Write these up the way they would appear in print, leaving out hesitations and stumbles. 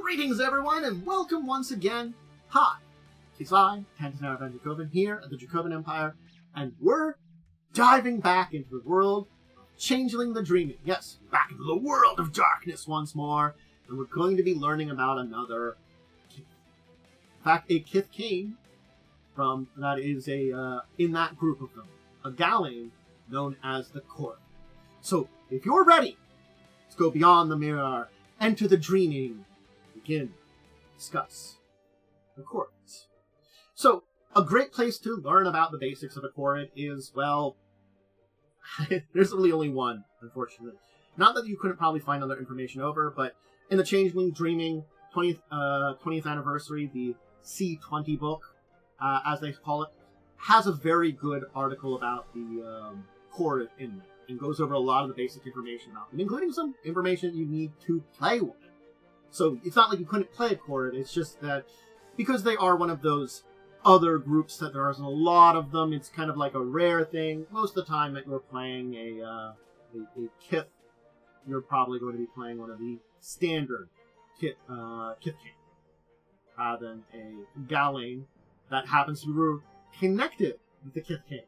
Greetings, everyone, and welcome once again. Hi, it's I, Tantanara van Dracovin, here at the Dracovin Empire, and we're diving back into the world of Changeling The Dreaming. Yes, back into the world of darkness once more, and we're going to be learning about another Kith. In fact, a Kith came from, that is in that group of them, a Galing known as the Korred. So, if you're ready, let's go beyond the mirror, enter the dreaming, begin, discuss the Korreds. So, a great place to learn about the basics of a Korred is, well, there's really only one, unfortunately. Not that you couldn't probably find other information over, but in the Changeling Dreaming 20th anniversary, the C20 book, as they call it, has a very good article about the Korred in there, and goes over a lot of the basic information about them, including some information you need to play one. So it's not like you couldn't play a Korred, it's just that because they are one of those other groups that there aren't a lot of them, it's kind of like a rare thing. Most of the time that you're playing a Kith, you're probably going to be playing one of the standard Kith King, rather than a Galing that happens to be connected with the Kith King.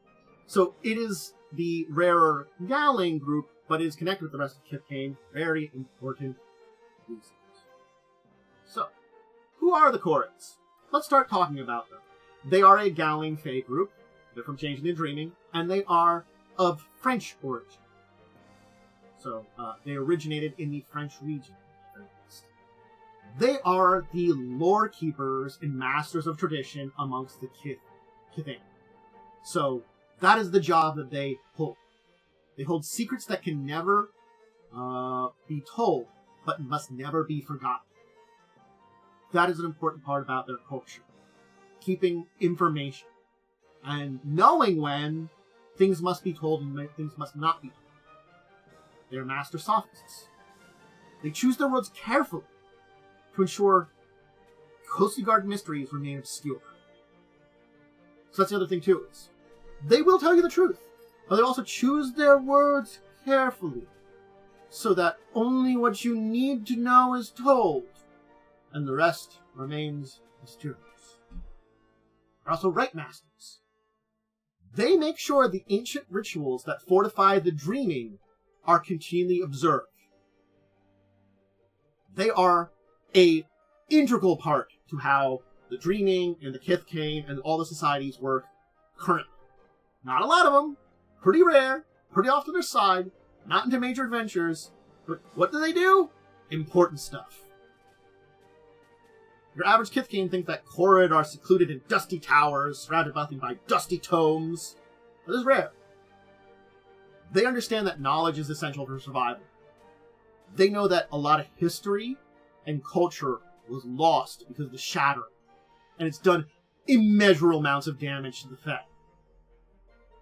So it is the rarer Galing group, but is connected with the rest of Kith King. Very important reasons. So, who are the Korreds? Let's start talking about them. They are a Galing Fae group. They're from Changeling The Dreaming, and they are of French origin. So, they originated in the French region. They are the lore keepers and masters of tradition amongst the Kithing. So, that is the job that they hold. They hold secrets that can never be told, but must never be forgotten. That is an important part about their culture. Keeping information. And knowing when things must be told and things must not be told. They are master sophists. They choose their words carefully to ensure closely guarded mysteries remain obscure. So that's the other thing too, is they will tell you the truth, but they also choose their words carefully so that only what you need to know is told, and the rest remains mysterious. They're also rite masters. They make sure the ancient rituals that fortify the dreaming are continually observed. They are an integral part to how the dreaming and the Kith King and all the societies work currently. Not a lot of them, pretty rare, pretty off to their side, not into major adventures, but what do? Important stuff. Your average Kith King thinks that Korred are secluded in dusty towers, surrounded by dusty tomes. That is rare. They understand that knowledge is essential for survival. They know that a lot of history and culture was lost because of the Shattering, and it's done immeasurable amounts of damage to the Fae.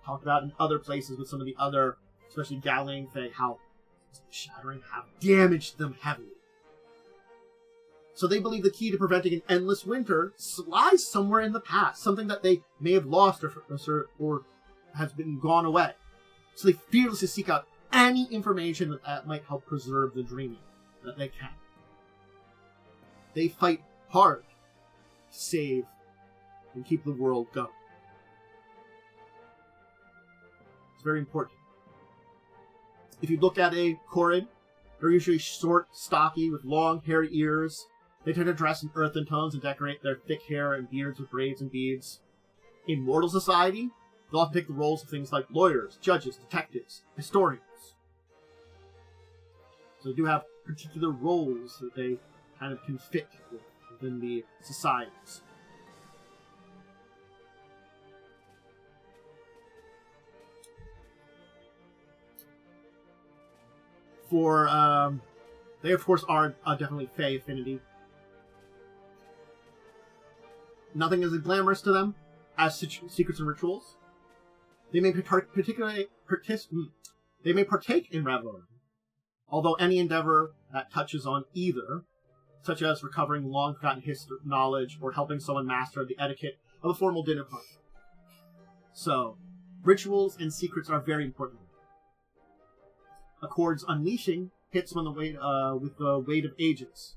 Talked about in other places with some of the other, especially Galing Fae, how the Shattering have damaged them heavily. So they believe the key to preventing an endless winter lies somewhere in the past, something that they may have lost or has been gone away. So they fearlessly seek out any information that might help preserve the dreaming that they can. They fight hard to save and keep the world going. It's very important. If you look at a Korred, they're usually short, stocky, with long, hairy ears. They tend to dress in earthen tones and decorate their thick hair and beards with braids and beads. In mortal society, they'll often take the roles of things like lawyers, judges, detectives, historians. So they do have particular roles that they kind of can fit within the societies. They of course are definitely Fae affinity. Nothing is as glamorous to them as secrets and rituals. They may partake in revelry, although any endeavor that touches on either, such as recovering long-forgotten knowledge or helping someone master the etiquette of a formal dinner party. So, rituals and secrets are very important. Korred's unleashing hits with the weight of ages.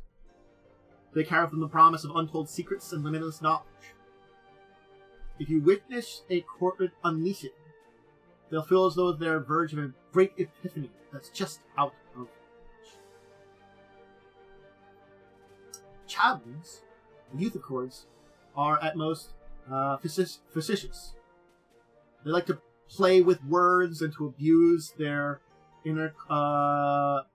They carry with them the promise of untold secrets and limitless knowledge. If you witness a Korred unleashing, they'll feel as though they're on the verge of a great epiphany that's just out of reach. Changelings, the youth of Kords, are at most facetious. They like to play with words and to abuse their interlocutors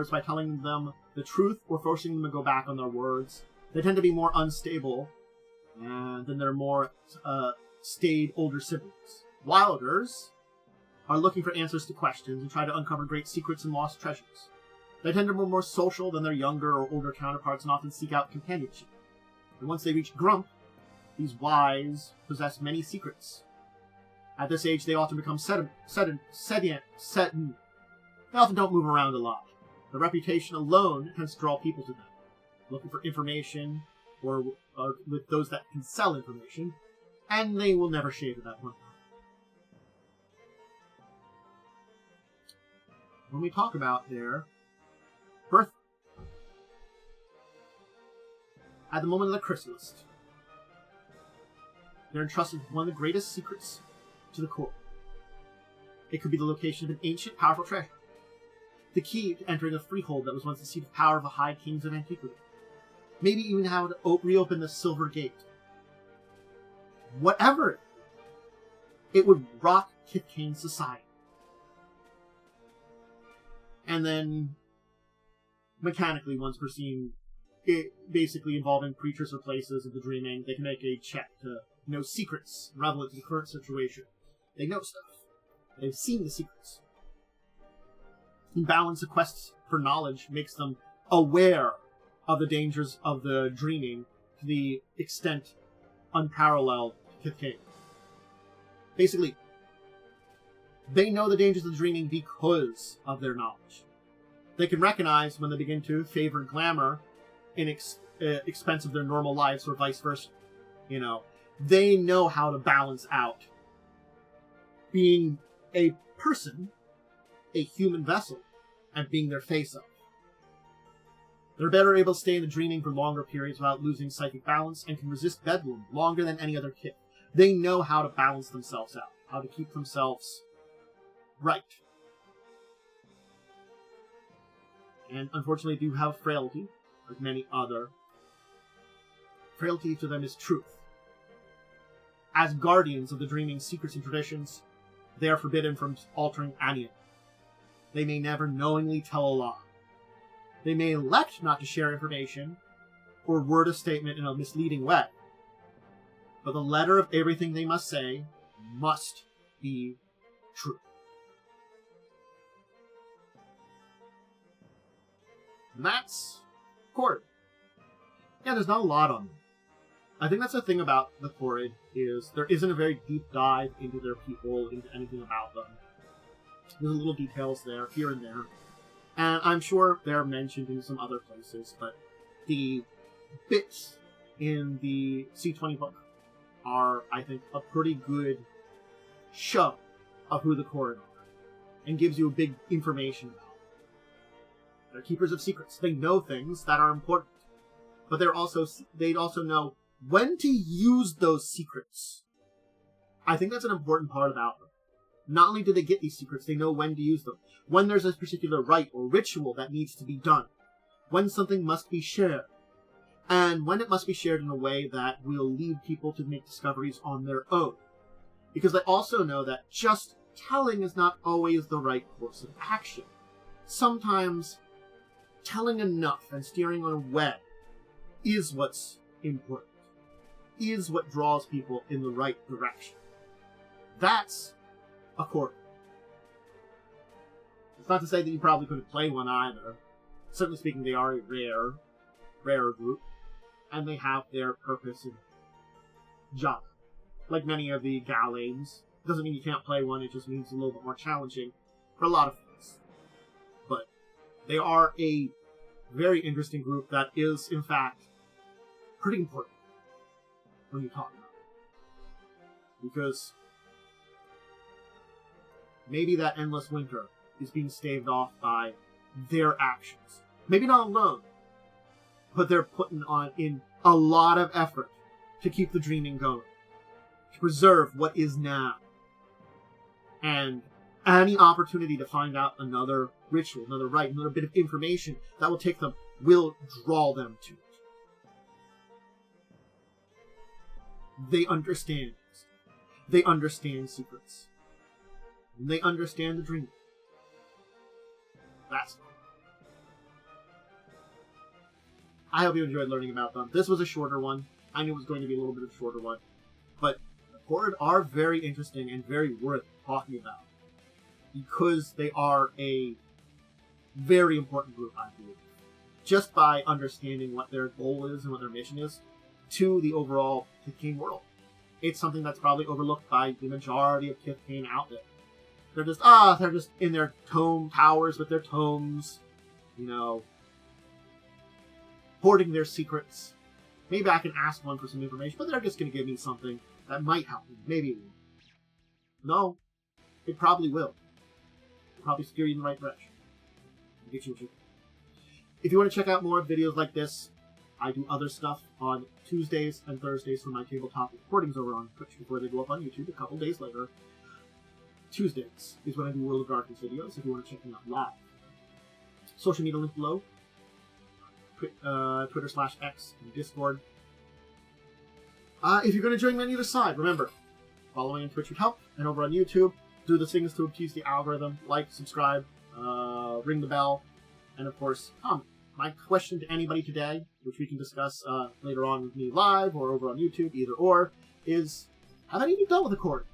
by telling them the truth or forcing them to go back on their words. They tend to be more unstable than their more staid older siblings. Wilders are looking for answers to questions and try to uncover great secrets and lost treasures. They tend to be more social than their younger or older counterparts and often seek out companionship. And once they reach Grump, these wise possess many secrets. At this age, they often become they often don't move around a lot. Their reputation alone tends to draw people to them, looking for information or with those that can sell information, and they will never shave at that point. When we talk about their birth, at the moment of the chrysalis, they're entrusted with one of the greatest secrets to the Korred. It could be the location of an ancient, powerful treasure, the key to entering a freehold that was once the seat of power of the High Kings of antiquity, maybe even how to reopen the Silver Gate. Whatever it would rock Kith's society. And then, mechanically, once foreseen, it basically involving creatures or places of the dreaming, they can make a check to know secrets relevant to the current situation. They know stuff. They've seen the secrets. And balance the quests for knowledge makes them aware of the dangers of the dreaming to the extent unparalleled to Kith. Basically, they know the dangers of the dreaming because of their knowledge. They can recognize when they begin to favor glamour in expense of their normal lives or vice versa. You know, they know how to balance out being a person, a human vessel, and being their face-up. They're better able to stay in the dreaming for longer periods without losing psychic balance and can resist bedlam longer than any other Kith. They know how to balance themselves out, how to keep themselves right. And unfortunately do have frailty, like many other. Frailty to them is truth. As guardians of the dreaming secrets and traditions, they are forbidden from altering any of them. They may never knowingly tell a lie. They may elect not to share information or word a statement in a misleading way. But the letter of everything they must say must be true. And that's Korred. Yeah, there's not a lot on them. I think that's the thing about the Korred, is there isn't a very deep dive into their people, into anything about them. There's little details there, here and there. And I'm sure they're mentioned in some other places, but the bits in the C20 book are, I think, a pretty good show of who the Korred are, and gives you a big information about them. They're keepers of secrets. They know things that are important, but they'd also know when to use those secrets. I think that's an important part about them. Not only do they get these secrets, they know when to use them. When there's a particular rite or ritual that needs to be done. When something must be shared. And when it must be shared in a way that will lead people to make discoveries on their own. Because they also know that just telling is not always the right course of action. Sometimes telling enough and steering on a way is what's important. Is what draws people in the right direction. That's a Korred. It's not to say that you probably couldn't play one either. Certainly speaking, they are a rarer group, and they have their purpose and job. Like many of the Galanes. Doesn't mean you can't play one, it just means it's a little bit more challenging for a lot of things. But they are a very interesting group that is, in fact, pretty important when you talk about it. Because maybe that endless winter is being staved off by their actions. maybe not alone, but they're putting in a lot of effort to keep the dreaming going, to preserve what is now. And any opportunity to find out another ritual, another rite, another bit of information that will take them, will draw them to it. They understand this. They understand secrets. And they understand the dream. That's all. I hope you enjoyed learning about them. This was a shorter one. I knew it was going to be a little bit of a shorter one. But the Korred are very interesting and very worth talking about, because they are a very important group, I believe. Just by understanding what their goal is and what their mission is to the overall Kith world. It's something that's probably overlooked by the majority of Kith out there. They're just in their tome towers with their tomes, hoarding their secrets. Maybe I can ask one for some information, but they're just going to give me something that might help me. Maybe it won't. No, it probably will. It'll probably steer you in the right direction. Get you what you want. If you want to check out more videos like this, I do other stuff on Tuesdays and Thursdays for my tabletop recordings over on Twitch before they go up on YouTube a couple days later. Tuesdays is when I do World of Darkness videos, if you want to check me out live. Social media link below. Twitter/X and Discord. If you're going to join me on either side, remember, following on Twitch would help, and over on YouTube, do the things to appease the algorithm, like, subscribe, ring the bell, and of course, comment. My question to anybody today, which we can discuss later on with me live or over on YouTube, either or, is, have any of you dealt with a Korred?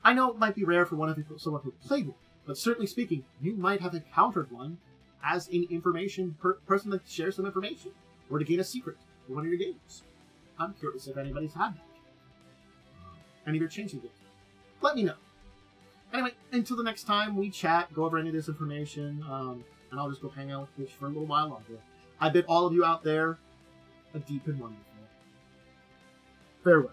I know it might be rare for someone who played one, but certainly speaking, you might have encountered one as an person that shares some information, or to gain a secret for one of your games. I'm curious if anybody's had that. Any of your Changeling games. Let me know. Anyway, until the next time we chat, go over any of this information, and I'll just go hang out with Twitch for a little while longer. I bid all of you out there a deep and wonderful farewell.